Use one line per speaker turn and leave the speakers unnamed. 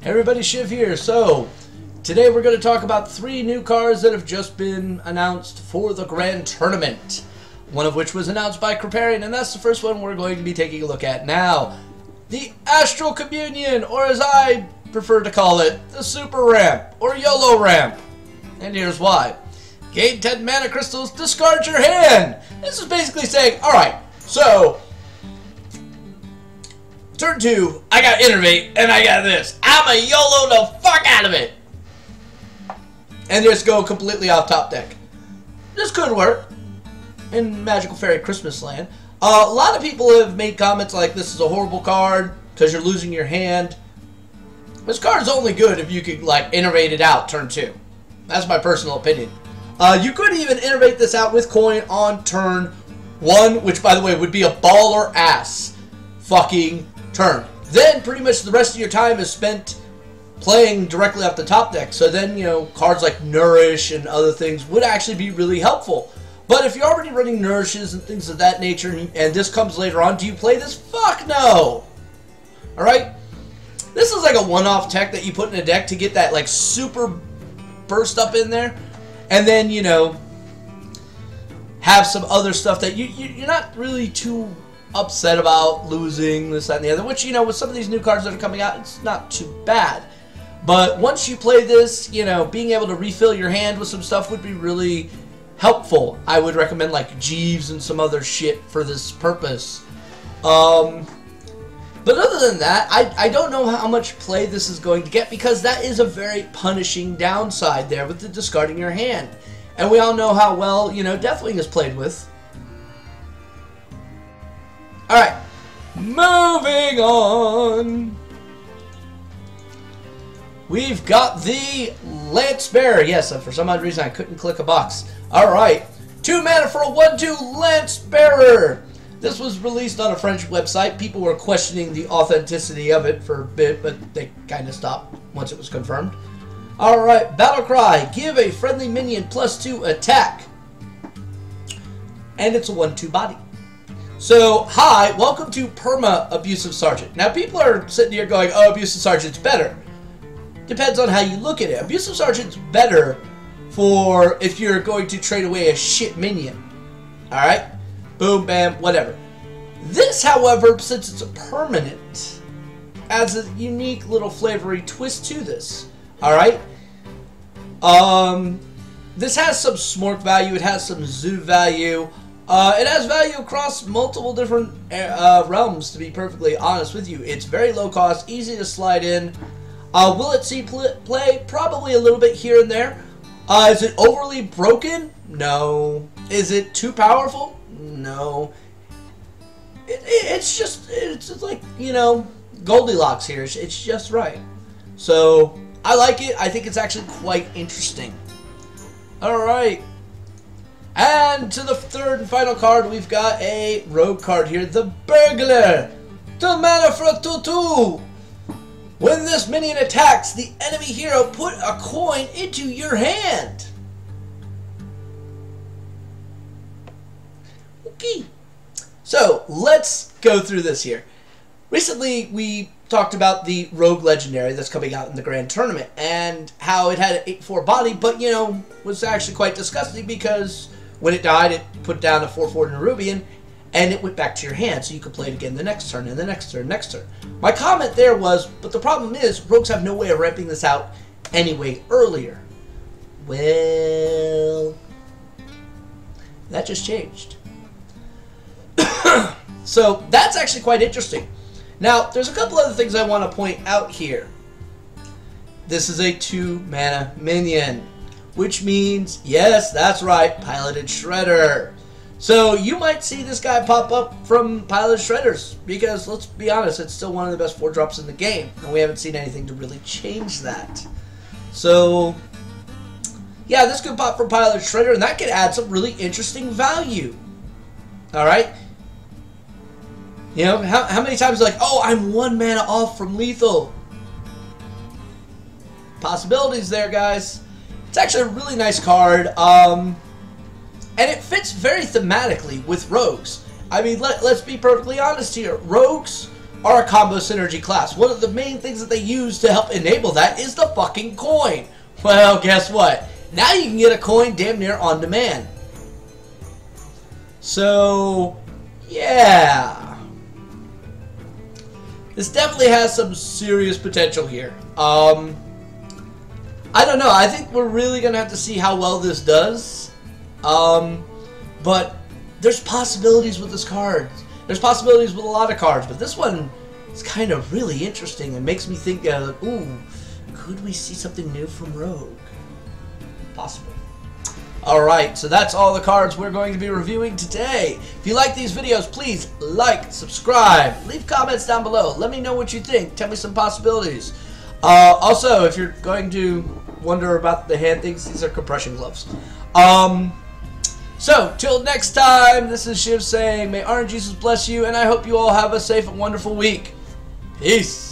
Hey everybody, Shiv here. So, today we're going to talk about 3 new cards that have just been announced for the Grand Tournament. One of which was announced by Kriparian, and that's the first one we're going to be taking a look at now. The Astral Communion, or as I prefer to call it, the Super Ramp, or YOLO Ramp. And here's why. Gain 10 mana crystals, discard your hand! This is basically saying, alright, so turn 2, I got Innervate, and I got this. I'm a YOLO the fuck out of it! And just go completely off top deck. This could work in Magical Fairy Christmas Land. A lot of people have made comments like this is a horrible card because you're losing your hand. This card is only good if you could like innervate it out turn 2. That's my personal opinion. You could even innervate this out with coin on turn 1, which by the way would be a baller ass fucking turn. Then pretty much the rest of your time is spent playing directly off the top deck. So then, you know, cards like Nourish and other things would actually be really helpful. But if you're already running Nourishes and things of that nature, and this comes later on, do you play this? Fuck no! Alright? This is like a one-off tech that you put in a deck to get that, like, super burst up in there. And then, you know, have some other stuff that you're not really too upset about losing, this, that, and the other. Which, you know, with some of these new cards that are coming out, it's not too bad. But once you play this, you know, being able to refill your hand with some stuff would be really helpful. I would recommend like Jeeves and some other shit for this purpose. But other than that, I don't know how much play this is going to get because that is a very punishing downside there with the discarding your hand. And we all know how well, you know, Deathwing is played with. Alright, moving on. We've got the Legs Berryessa. Yes, for some odd reason I couldn't click a box. Alright, 2 mana for a 1/2 Legs Berryessa. This was released on a French website. People were questioning the authenticity of it for a bit, but they kind of stopped once it was confirmed. Alright, Battle Cry. Give a friendly minion +2 attack. And it's a 1/2 body. So, hi, welcome to Perma Abusive Sergeant. Now, people are sitting here going, oh, Abusive Sergeant's better. Depends on how you look at it. Abusive Sergeant's better for if you're going to trade away a shit minion. Alright? Boom, bam, whatever. This, however, since it's a permanent, adds a unique little flavory twist to this. Alright? This has some Smork value. It has some Zoo value. It has value across multiple different realms, to be perfectly honest with you. It's very low cost, easy to slide in. Will it see play? Probably a little bit here and there. Is it overly broken? No. Is it too powerful? No. It's just like, you know, Goldilocks here. It's just right. So, I like it. I think it's actually quite interesting. Alright. And to the third and final card, we've got a rogue card here. The Burglar. 2 mana for a 2/2. When this minion attacks the enemy hero, put a coin into your hand. Okay. So, let's go through this here. Recently, we talked about the Rogue Legendary that's coming out in the Grand Tournament, and how it had an 8/4 body, but, you know, was actually quite disgusting because when it died, it put down a 4/4 Nerubian, and it went back to your hand, so you could play it again the next turn, and the next turn, next turn. My comment there was, but the problem is, rogues have no way of ramping this out anyway earlier. Well, that just changed. So, that's actually quite interesting. Now, there's a couple other things I want to point out here. This is a 2 mana minion, which means, yes, that's right, Piloted Shredder. So, you might see this guy pop up from Piloted Shredders, because, let's be honest, it's still one of the best 4-drops in the game, and we haven't seen anything to really change that. So, yeah, this could pop from Piloted Shredder, and that could add some really interesting value. Alright? You know, how many times like, oh, I'm 1 mana off from lethal? Possibilities there, guys. It's actually a really nice card. And it fits very thematically with rogues. I mean, let's be perfectly honest here. Rogues are a combo synergy class. One of the main things that they use to help enable that is the fucking coin. Well, guess what? Now you can get a coin damn near on demand. So, yeah. This definitely has some serious potential here. I don't know. I think we're really going to have to see how well this does. But there's possibilities with this card. There's possibilities with a lot of cards, but this one is kind of really interesting and makes me think, ooh, could we see something new from Rogue? Possible. Alright, so that's all the cards we're going to be reviewing today. If you like these videos, please like, subscribe, leave comments down below. Let me know what you think. Tell me some possibilities. Also, if you're going to wonder about the hand things, these are compression gloves. So, till next time, this is Shiv saying, may Orange Jesus bless you, and I hope you all have a safe and wonderful week. Peace.